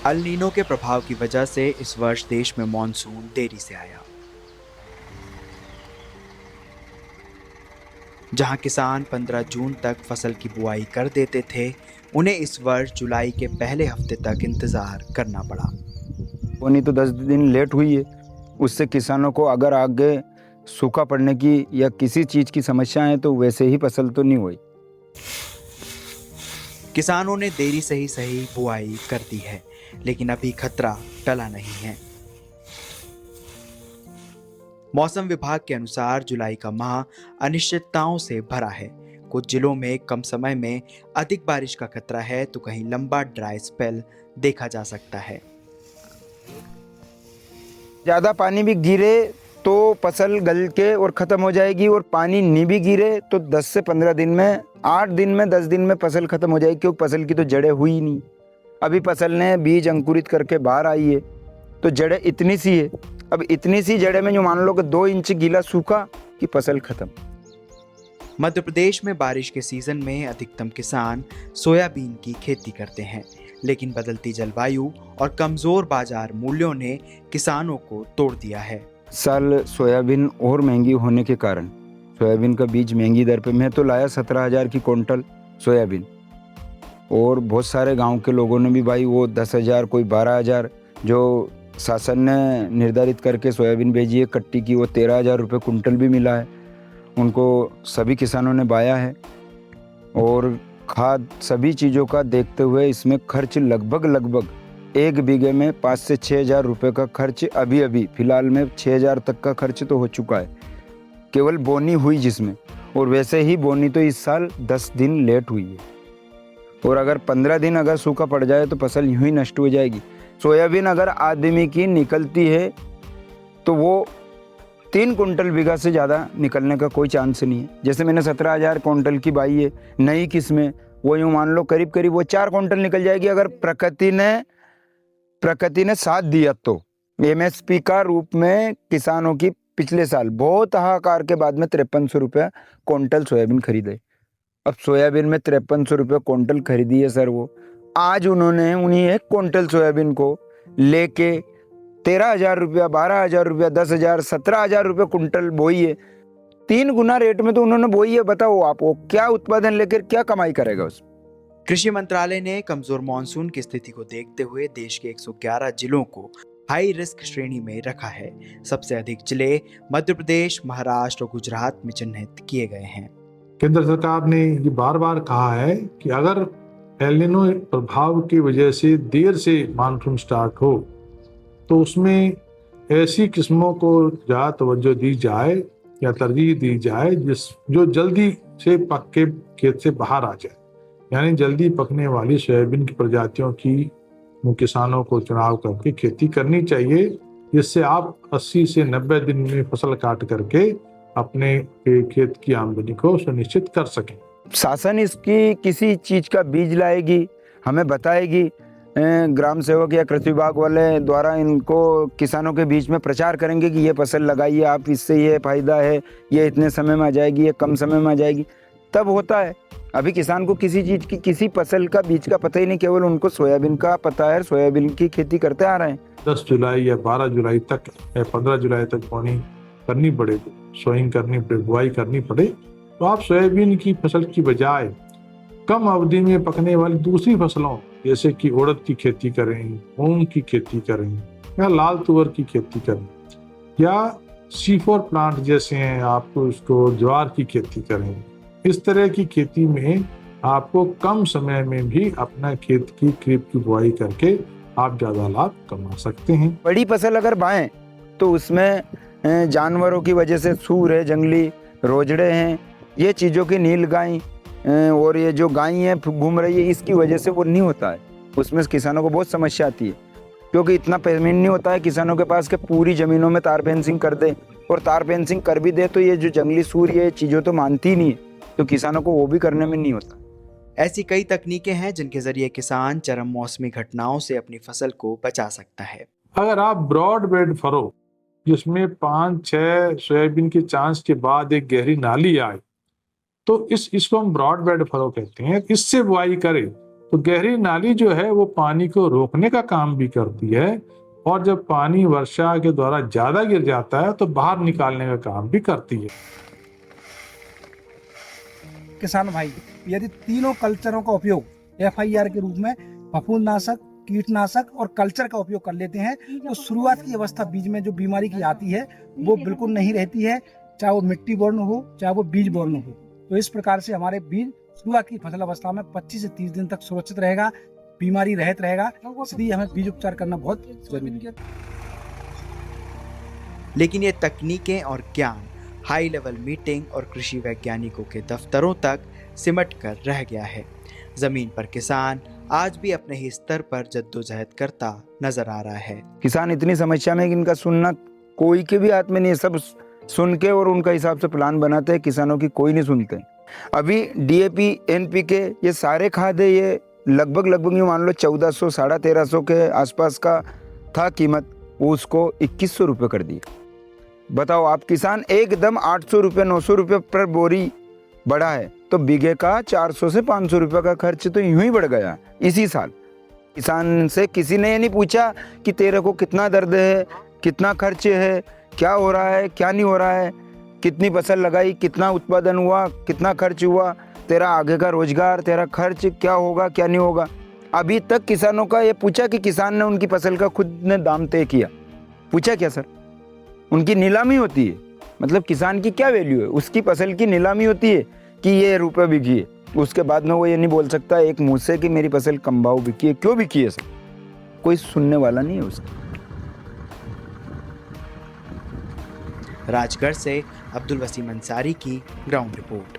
El Nino के प्रभाव की वजह से इस वर्ष देश में मॉनसून देरी से आया। जहां किसान 15 जून तक फसल की बुआई कर देते थे, उन्हें इस वर्ष जुलाई के पहले हफ्ते तक इंतजार करना पड़ा। बोनी तो 10 दिन लेट हुई है। उससे किसानों को अगर आगे सूखा पड़ने की या किसी चीज़ की समस्या है तो वैसे ही फसल तो नहीं हुई। किसानों ने देरी से ही सही बुआई कर दी है, लेकिन अभी खतरा टला नहीं है। मौसम विभाग के अनुसार जुलाई का माह अनिश्चितताओं से भरा है। कुछ जिलों में कम समय में अधिक बारिश का खतरा है, तो कहीं लंबा ड्राई स्पेल देखा जा सकता है। ज़्यादा पानी भी गिरे तो फसल गल के और ख़त्म हो जाएगी, और पानी नहीं भी गिरे तो 10 से 15 दिन में, 8 दिन में, 10 दिन में फसल ख़त्म हो जाएगी, क्योंकि फसल की तो जड़ें हुई ही नहीं। अभी फसल ने बीज अंकुरित करके बाहर आई है तो जड़ें इतनी सी है। अब इतनी सी जड़ें में जो मान लो कि 2 इंच गीला सूखा कि फसल ख़त्म। मध्य प्रदेश में बारिश के सीजन में अधिकतम किसान सोयाबीन की खेती करते हैं, लेकिन बदलती जलवायु और कमजोर बाजार मूल्यों ने किसानों को तोड़ दिया है। साल सोयाबीन और महंगी होने के कारण सोयाबीन का बीज महंगी दर पे, मैं तो लाया 17,000 की क्विंटल सोयाबीन, और बहुत सारे गांव के लोगों ने भी भाई वो 10,000, कोई 12,000 जो शासन ने निर्धारित करके सोयाबीन भेजी है कट्टी की, वो 13,000 रुपये कुंटल भी मिला है उनको। सभी किसानों ने बाया है, और खाद सभी चीज़ों का देखते हुए इसमें खर्च लगभग 1 बीघे में 5 से 6,000 रुपये का खर्च अभी फिलहाल में 6,000 तक का खर्च तो हो चुका है, केवल बोनी हुई जिसमें। और वैसे ही बोनी तो इस साल 10 दिन लेट हुई है, और अगर 15 दिन अगर सूखा पड़ जाए तो फसल यूं ही नष्ट हो जाएगी। सोयाबीन अगर आदमी की निकलती है तो वो 3 कुंटल बीघा से ज़्यादा निकलने का कोई चांस नहीं है। जैसे मैंने 17,000 कुंटल की बाई है नई किस्में, वो यूँ मान लो करीब वो 4 कुंटल निकल जाएगी, अगर प्रकृति ने साथ दिया तो। MSP का रूप में किसानों की पिछले साल बहुत हाहाकार के बाद में 5300 रुपये कुंटल सोयाबीन खरीदे। अब सोयाबीन में 5300 रुपये कुंटल खरीदी है सर, वो आज उन्होंने उन्हीं 1 कुंटल सोयाबीन को लेके 13,000 रुपया, 12,000 रुपया, 10,000, 17,000 रुपये कुंटल बोई है। 3 गुना रेट में तो उन्होंने बोई है। बताओ आप वो क्या उत्पादन लेकर क्या कमाई करेगा उस। कृषि मंत्रालय ने कमजोर मानसून की स्थिति को देखते हुए देश के 111 जिलों को हाई रिस्क श्रेणी में रखा है। सबसे अधिक जिले मध्य प्रदेश, महाराष्ट्र और गुजरात में चिन्हित किए गए हैं। केंद्र सरकार ने ये बार बार कहा है कि अगर एल नीनो प्रभाव की वजह से देर से मानसून स्टार्ट हो तो उसमें ऐसी किस्मों को ज़्यादा तवज्जो दी जाए या तरजीह दी जाए जो जल्दी से पक के खेत से बाहर आ जाए। यानी जल्दी पकने वाली सोयाबीन की प्रजातियों की किसानों को चुनाव करके खेती करनी चाहिए, जिससे आप 80 से 90 दिन में फसल काट करके अपने खेत की आमदनी को सुनिश्चित कर सकें। शासन इसकी किसी चीज़ का बीज लाएगी, हमें बताएगी, ग्राम सेवक या कृषि विभाग वाले द्वारा इनको किसानों के बीच में प्रचार करेंगे कि ये फसल लगाइए आप, इससे ये फायदा है, ये इतने समय में आ जाएगी, ये कम समय में आ जाएगी, तब होता है। अभी किसान को किसी चीज़ की, किसी फसल का बीज का पता ही नहीं, केवल उनको सोयाबीन का पता है, सोयाबीन की खेती करते आ रहे हैं। 10 जुलाई या 12 जुलाई तक या 15 जुलाई तक बोनी करनी पड़े, सोइंग करनी पड़े, बुआई करनी पड़े, तो आप सोयाबीन की फसल की बजाय कम अवधि में पकने वाली दूसरी फसलों जैसे कि उड़द की खेती करें, मूंग की खेती करें, या लाल तुअर की खेती करें, या C4 प्लांट जैसे हैं आपको उसको ज्वार की खेती करें। इस तरह की खेती में आपको कम समय में भी अपना खेत की खरीफ की बुआई करके आप ज्यादा लाभ कमा सकते हैं। बड़ी फसल अगर बाएं तो उसमें जानवरों की वजह से सूर है, जंगली रोजड़े हैं, ये चीज़ों की नीलगाय और ये जो गाय है घूम रही है, इसकी वजह से वो नहीं होता है। उसमें किसानों को बहुत समस्या आती है, क्योंकि इतना पेमेंट नहीं होता है किसानों के पास कि पूरी ज़मीनों में तार फेंसिंग कर दे, और तार फेंसिंग कर भी दे तो ये जो जंगली सूर ये चीज़ों तो मानती ही नहीं है, तो किसानों को वो भी करने में नहीं होता। ऐसी कई तकनीकें हैं जिनके जरिए किसान चरम मौसमी घटनाओं से अपनी फसल को बचा सकता है। अगर आप ब्रॉड बेड फरो जिसमें 5-6 सोयाबीन के चांस के बाद एक गहरी नाली आए, तो इसको हम ब्रॉड बेड फरो कहते हैं, इससे बुआई करें तो गहरी नाली जो है वो पानी को रोकने का काम भी करती है, और जब पानी वर्षा के द्वारा ज्यादा गिर जाता है तो बाहर निकालने का काम भी करती है। किसान भाई यदि तीनों कल्चरों का उपयोग FIR के रूप में फफूंदनाशक, कीटनाशक और कल्चर का उपयोग कर लेते हैं तो शुरुआत की अवस्था बीज में जो बीमारी की आती है वो बिल्कुल नहीं रहती है, चाहे वो मिट्टी बोर्न हो चाहे वो बीज बोर्न हो। तो इस प्रकार से हमारे बीज शुरुआत की फसल अवस्था में 25 से 30 दिन तक सुरक्षित रहेगा, बीमारी रहित रहेगा, इसलिए हमें बीज उपचार करना बहुत जरूरी है। लेकिन ये तकनीकें और ज्ञान हाई लेवल मीटिंग और कृषि वैज्ञानिकों के दफ्तरों तक सिमट कर रह गया है। जमीन पर किसान आज भी अपने ही स्तर पर जद्दोजहद करता नजर आ रहा है। किसान इतनी समस्या में कि इनका सुनना कोई के भी हाथ में नहीं है, सब सुन के और उनका हिसाब से प्लान बनाते हैं, किसानों की कोई नहीं सुनते। अभी DAP, NPK ये सारे खाद है, ये लगभग ये मान लो 1400 1350 के आसपास का था कीमत, वो उसको 2100 रुपये कर दिया। बताओ आप, किसान एकदम 800 रुपये 900 रुपये पर बोरी बढ़ा है, तो बीघे का 400 से 500 रुपये का खर्च तो यूं ही बढ़ गया इसी साल। किसान से किसी ने ये नहीं पूछा कि तेरे को कितना दर्द है, कितना खर्च है, क्या हो रहा है, क्या नहीं हो रहा है, कितनी फसल लगाई, कितना उत्पादन हुआ, कितना खर्च हुआ, तेरा आगे का रोजगार, तेरा खर्च क्या होगा, क्या नहीं होगा। अभी तक किसानों का ये पूछा कि किसान ने उनकी फसल का खुद ने दाम तय किया? पूछा क्या सर? उनकी नीलामी होती है, मतलब किसान की क्या वैल्यू है, उसकी फसल की नीलामी होती है कि ये रुपये बिकी है। उसके बाद में वो ये नहीं बोल सकता एक मुँह से कि मेरी फसल कम भाव बिकी है। क्यों बिकी है सर? कोई सुनने वाला नहीं है उसका। राजगढ़ से अब्दुल वसीम अंसारी की ग्राउंड रिपोर्ट।